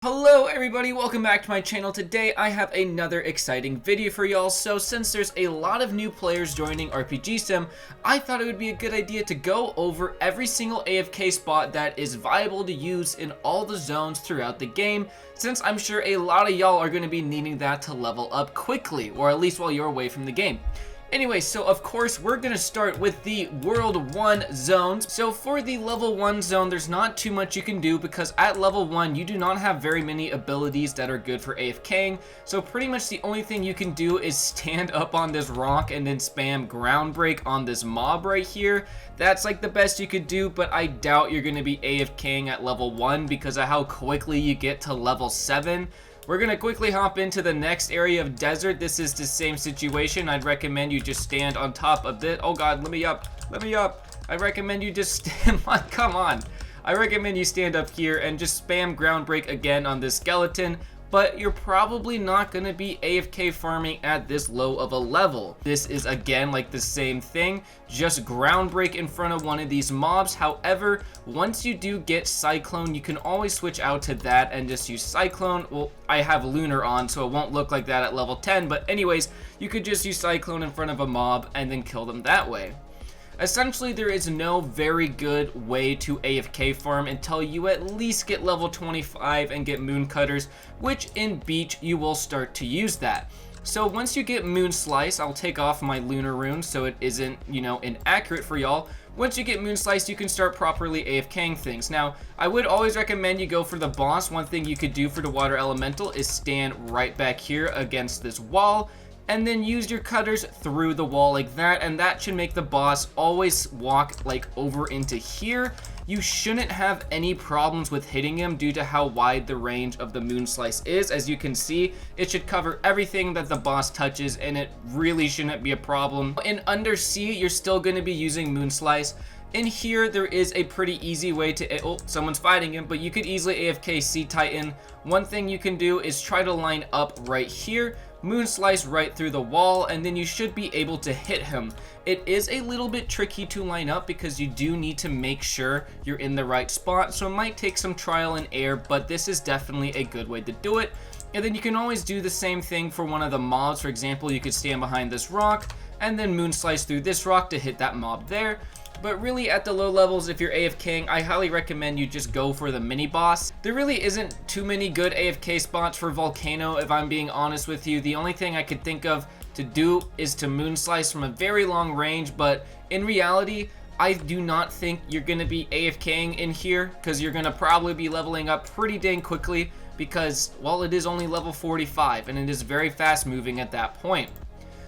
Hello everybody, welcome back to my channel. Today I have another exciting video for y'all. So since there's a lot of new players joining RPG Sim, I thought it would be a good idea to go over every single AFK spot that is viable to use in all the zones throughout the game, since I'm sure a lot of y'all are going to be needing that to level up quickly, or at least while you're away from the game. Anyway, so of course we're going to start with the World 1 zones. So for the level 1 zone, there's not too much you can do because at level 1 you do not have very many abilities that are good for AFKing. So pretty much the only thing you can do is stand up on this rock and then spam ground break on this mob right here. That's like the best you could do, but I doubt you're going to be AFKing at level 1 because of how quickly you get to level 7. We're going to quickly hop into the next area of desert. This is the same situation. I'd recommend you just stand on top of it. Oh god, let me up. Let me up. I recommend you just stand on. Come on. I recommend you stand up here and just spam ground break again on this skeleton. But you're probably not going to be AFK farming at this low of a level. This is again like the same thing, just ground break in front of one of these mobs. However, once you do get Cyclone, you can always switch out to that and just use Cyclone. Well, I have Lunar on, so it won't look like that at level 10, but anyways, you could just use Cyclone in front of a mob and then kill them that way. Essentially, there is no very good way to AFK farm until you at least get level 25 and get Moon Cutters, which in Beach you will start to use that. So once you get Moon Slice, I'll take off my Lunar Rune so it isn't, inaccurate for y'all. Once you get Moon Slice, you can start properly AFKing things. Now, I would always recommend you go for the boss. One thing you could do for the Water Elemental is stand right back here against this wall, and then use your cutters through the wall like that, and that should make the boss always walk like over into here. You shouldn't have any problems with hitting him due to how wide the range of the Moon Slice is. As you can see, it should cover everything that the boss touches, and it really shouldn't be a problem. In Undersea, you're still going to be using Moon Slice. In here, there is a pretty easy way to, oh, someone's fighting him, but you could easily AFK Sea Titan. One thing you can do is try to line up right here, Moon Slice right through the wall, and then you should be able to hit him. It is a little bit tricky to line up because you do need to make sure you're in the right spot, so it might take some trial and error, but this is definitely a good way to do it. And then you can always do the same thing for one of the mobs. For example, you could stand behind this rock and then Moon Slice through this rock to hit that mob there. But really at the low levels, if you're AFKing, I highly recommend you just go for the mini boss. There really isn't too many good AFK spots for Volcano, if I'm being honest with you. The only thing I could think of to do is to Moon Slice from a very long range, but in reality, I do not think you're going to be AFKing in here because you're going to probably be leveling up pretty dang quickly because, well, it is only level 45 and it is very fast moving at that point.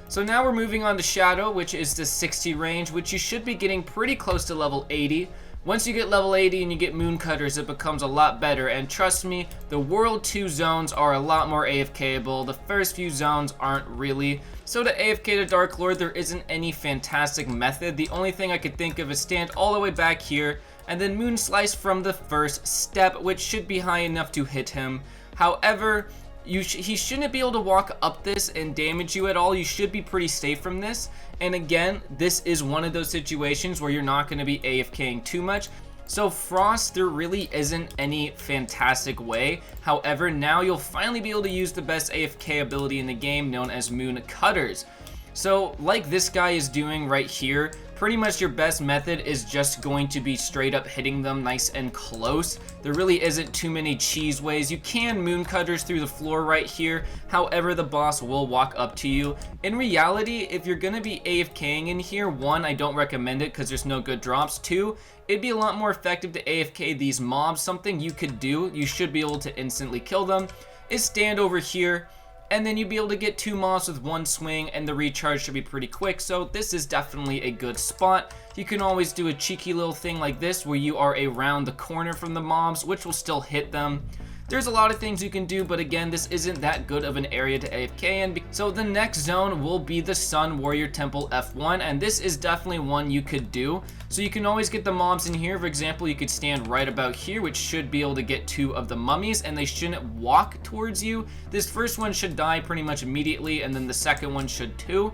So now we're moving on to Shadow, which is the 60 range, which you should be getting pretty close to level 80. Once you get level 80 and you get Moon Cutters, it becomes a lot better. And trust me, the World 2 zones are a lot more AFKable. The first few zones aren't really. So to AFK to Dark Lord, there isn't any fantastic method. The only thing I could think of is stand all the way back here and then Moon Slice from the first step, which should be high enough to hit him. However, he shouldn't be able to walk up this and damage you at all. You should be pretty safe from this. And again, this is one of those situations where you're not going to be AFKing too much. So Frost, there really isn't any fantastic way. However, now you'll finally be able to use the best AFK ability in the game, known as Moon Cutters. So like this guy is doing right here, pretty much your best method is just going to be straight up hitting them nice and close. There really isn't too many cheese ways. You can Moon Cutters through the floor right here. However, the boss will walk up to you. In reality, if you're going to be AFKing in here, one, I don't recommend it because there's no good drops. Two, it'd be a lot more effective to AFK these mobs. Something you could do, you should be able to instantly kill them, is stand over here, and then you'd be able to get 2 mobs with 1 swing, and the recharge should be pretty quick. So this is definitely a good spot. You can always do a cheeky little thing like this where you are around the corner from the mobs, which will still hit them. There's a lot of things you can do, but again, this isn't that good of an area to AFK in. So the next zone will be the Sun Warrior Temple F1, and this is definitely one you could do. So you can always get the mobs in here. For example, you could stand right about here, which should be able to get 2 of the mummies, and they shouldn't walk towards you. This first one should die pretty much immediately, and then the second one should too.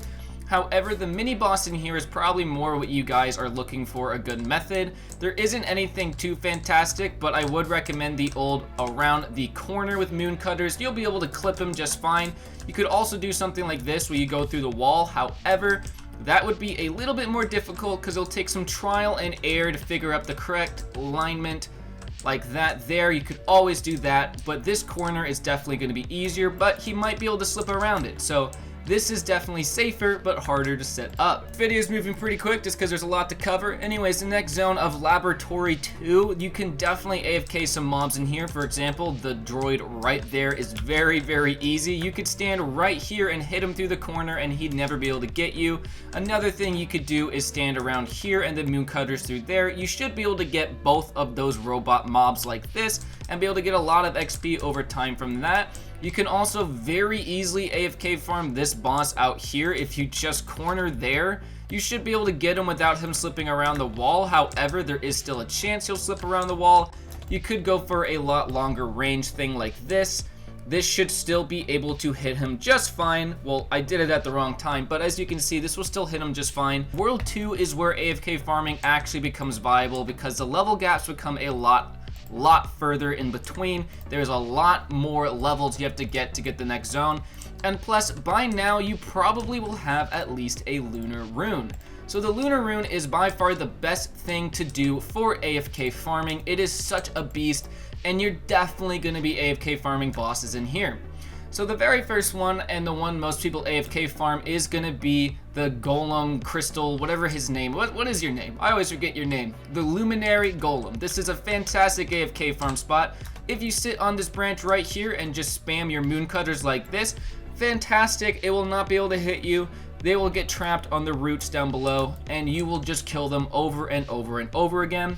However, the mini boss in here is probably more what you guys are looking for, a good method. There isn't anything too fantastic, but I would recommend the old around the corner with moon cutters. You'll be able to clip them just fine. You could also do something like this where you go through the wall. However, that would be a little bit more difficult because it'll take some trial and error to figure out the correct alignment like that there. You could always do that, but this corner is definitely going to be easier, but he might be able to slip around it. So this is definitely safer, but harder to set up. Video's moving pretty quick just because there's a lot to cover. Anyways, the next zone of Laboratory 2, you can definitely AFK some mobs in here. For example, the droid right there is very, very easy. You could stand right here and hit him through the corner and he'd never be able to get you. Another thing you could do is stand around here and then moon cutters through there. You should be able to get both of those robot mobs like this and be able to get a lot of XP over time from that. You can also very easily AFK farm this boss out here. If you just corner there, you should be able to get him without him slipping around the wall. However, there is still a chance he'll slip around the wall. You could go for a lot longer range thing like this. This should still be able to hit him just fine. Well, I did it at the wrong time, but as you can see, this will still hit him just fine. World 2 is where AFK farming actually becomes viable because the level gaps become a lot further in between. There's a lot more levels you have to get the next zone, and plus by now you probably will have at least a lunar rune. So the lunar rune is by far the best thing to do for AFK farming. It is such a beast, and you're definitely going to be AFK farming bosses in here. So the very first one, and the one most people AFK farm, is going to be the Golem Crystal, whatever his name. What is your name? I always forget your name. The Luminary Golem. This is a fantastic AFK farm spot. If you sit on this branch right here and just spam your moon cutters like this, fantastic. It will not be able to hit you. They will get trapped on the roots down below, and you will just kill them over and over and over again.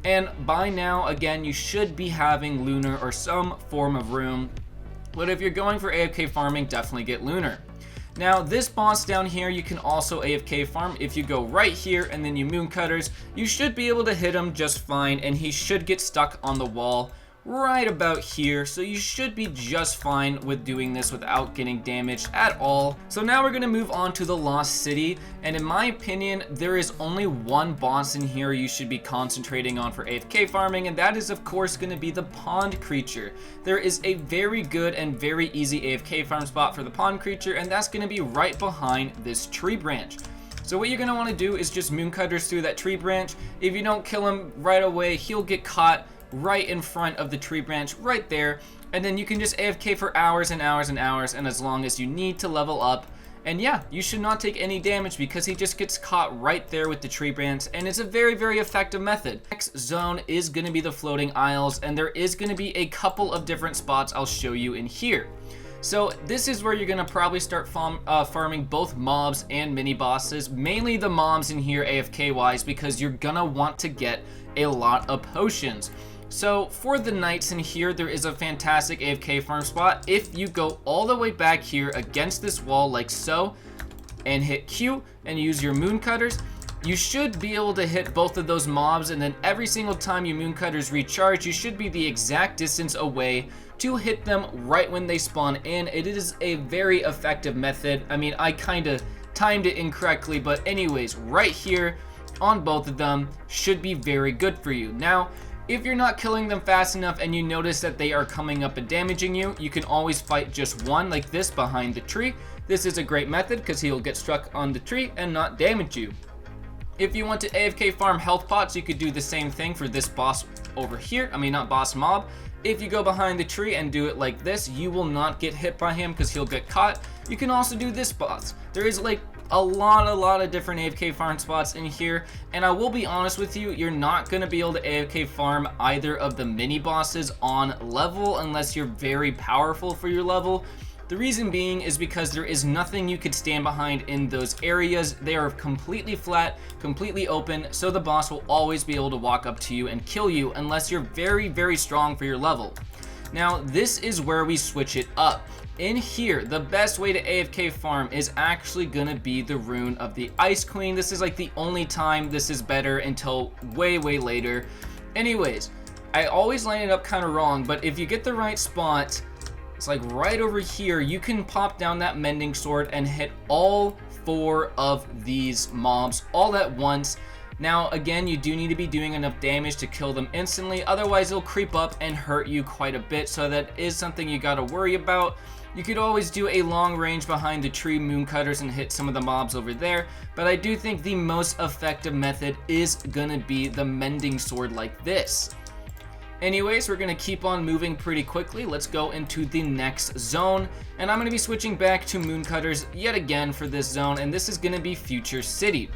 And by now, again, you should be having lunar or some form of rune. But if you're going for AFK farming, definitely get lunar. Now, this boss down here, you can also AFK farm. If you go right here and then you moon cutters, you should be able to hit him just fine, and he should get stuck on the wall right about here. So you should be just fine with doing this without getting damaged at all. So now we're gonna move on to the Lost City, and in my opinion, there is only one boss in here you should be concentrating on for AFK farming, and that is of course gonna be the pond creature. There is a very good and very easy AFK farm spot for the pond creature, and that's gonna be right behind this tree branch. So what you're gonna wanna do is just moon cutters through that tree branch. If you don't kill him right away, he'll get caught right in front of the tree branch right there, and then you can just AFK for hours and hours and hours, and as long as you need to level up. And yeah, you should not take any damage because he just gets caught right there with the tree branch, and it's a very, very effective method. Next zone is going to be the floating isles, and there is going to be a couple of different spots I'll show you in here. So this is where you're going to probably start farming both mobs and mini bosses, mainly the mobs in here AFK wise, because you're going to want to get a lot of potions. So for the knights in here, there is a fantastic AFK farm spot. If you go all the way back here against this wall like so, and hit Q and use your moon cutters, you should be able to hit both of those mobs, and then every single time your moon cutters recharge, you should be the exact distance away to hit them right when they spawn in. It is a very effective method. I mean, I kind of timed it incorrectly, but anyways, right here on both of them should be very good for you. Now, if you're not killing them fast enough and you notice that they are coming up and damaging you, you can always fight just one like this behind the tree. This is a great method because he'll get struck on the tree and not damage you. If you want to AFK farm health pots, you could do the same thing for this boss over here. I mean, not boss, mob. If you go behind the tree and do it like this, you will not get hit by him because he'll get caught. You can also do this boss. There is like a lot of different AFK farm spots in here, and I will be honest with you, you're not going to be able to AFK farm either of the mini bosses on level unless you're very powerful for your level. The reason being is because there is nothing you could stand behind in those areas. They are completely flat, completely open, so the boss will always be able to walk up to you and kill you unless you're very, very strong for your level. Now, this is where we switch it up. In here, the best way to AFK farm is actually gonna be the rune of the Ice Queen. This is like the only time this is better until way, way later. Anyways, I always line it up kind of wrong, but if you get the right spot, it's like right over here, you can pop down that mending sword and hit all 4 of these mobs all at once. Now again, you do need to be doing enough damage to kill them instantly, otherwise they'll creep up and hurt you quite a bit, so that is something you gotta worry about. You could always do a long range behind the tree moon cutters and hit some of the mobs over there, but I do think the most effective method is gonna be the mending sword like this. Anyways, we're gonna keep on moving pretty quickly. Let's go into the next zone, and I'm gonna be switching back to moon cutters yet again for this zone, and this is gonna be Future City.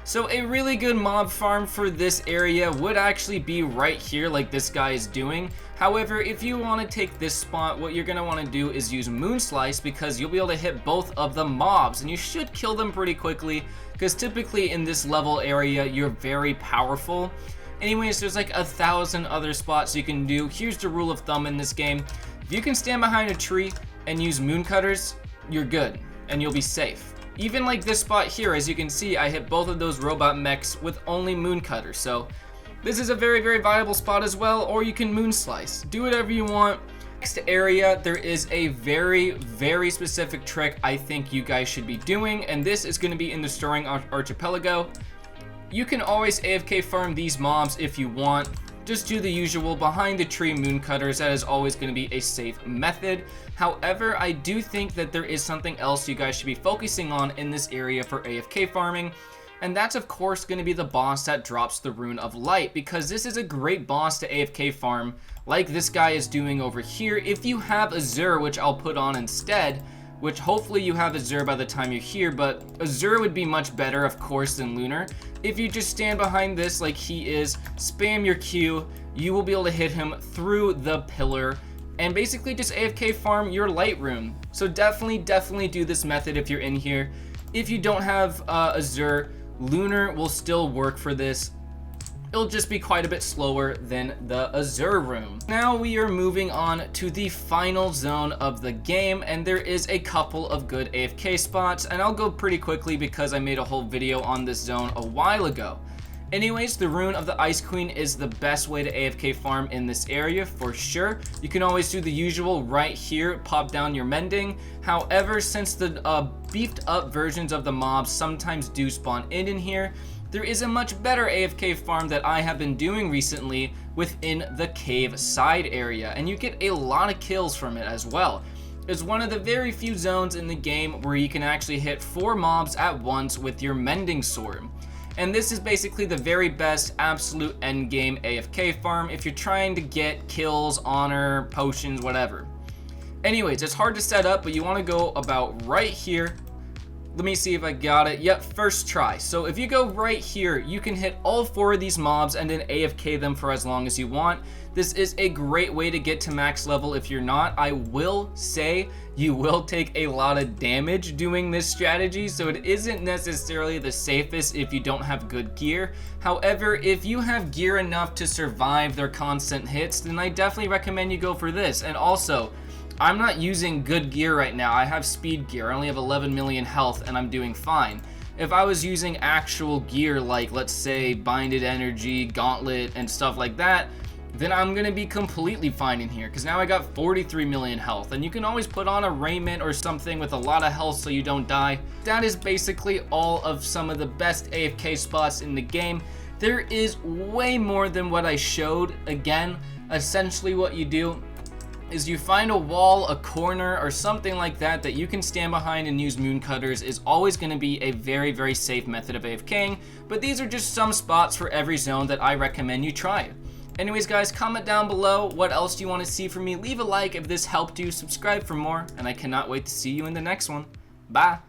So a really good mob farm for this area would actually be right here like this guy is doing. However, if you want to take this spot, what you're going to want to do is use Moon Slice, because you'll be able to hit both of the mobs and you should kill them pretty quickly, because typically in this level area you're very powerful. Anyways, there's like 1,000 other spots you can do. Here's the rule of thumb in this game: if you can stand behind a tree and use moon cutters, you're good and you'll be safe. Even like this spot here, as you can see, I hit both of those robot mechs with only moon cutters. So this is a very, very viable spot as well, or you can moon slice. Do whatever you want. Next area, there is a very, very specific trick I think you guys should be doing, and this is going to be in the Storing Archipelago. You can always AFK farm these mobs if you want. Just do the usual behind the tree moon cutters. That is always going to be a safe method. However, I do think that there is something else you guys should be focusing on in this area for AFK farming, and that's of course going to be the boss that drops the Rune of Light, because this is a great boss to AFK farm like this guy is doing over here. If you have Azure, which I'll put on instead, which hopefully you have Azure by the time you're here, but Azure would be much better of course than Lunar. If you just stand behind this like he is, spam your Q, you will be able to hit him through the pillar and basically just AFK farm your light rune. So definitely do this method if you're in here. If you don't have Azure, Lunar will still work for this. It'll just be quite a bit slower than the Azure room. Now we are moving on to the final zone of the game, and there is a couple of good AFK spots, and I'll go pretty quickly because I made a whole video on this zone a while ago. Anyways, the Rune of the Ice Queen is the best way to AFK farm in this area for sure. You can always do the usual right here, pop down your mending. However, since the beefed up versions of the mobs sometimes do spawn in here, there is a much better AFK farm that I have been doing recently within the cave side area, and you get a lot of kills from it as well. It's one of the very few zones in the game where you can actually hit 4 mobs at once with your mending sword. And this is basically the very best absolute endgame AFK farm if you're trying to get kills, honor, potions, whatever. Anyways, it's hard to set up, but you want to go about right here. Let me see if I got it. Yep, first try. So if you go right here, you can hit all 4 of these mobs and then AFK them for as long as you want. This is a great way to get to max level if you're not. I will say you will take a lot of damage doing this strategy, so it isn't necessarily the safest if you don't have good gear. However, if you have gear enough to survive their constant hits, then I definitely recommend you go for this. And also, I'm not using good gear right now. I have speed gear. I only have 11 million health and I'm doing fine. If I was using actual gear like, let's say, Binded Energy, Gauntlet, and stuff like that, then I'm gonna be completely fine in here, because now I got 43 million health, and you can always put on a raiment or something with a lot of health so you don't die. That is basically all of some of the best AFK spots in the game. There is way more than what I showed. Again, essentially what you do is you find a wall, a corner, or something like that that you can stand behind and use moon cutters. Is always going to be a very, very safe method of AFKing, but these are just some spots for every zone that I recommend you try. Anyways guys, comment down below what else do you want to see from me. Leave a like if this helped you, subscribe for more, and I cannot wait to see you in the next one. Bye!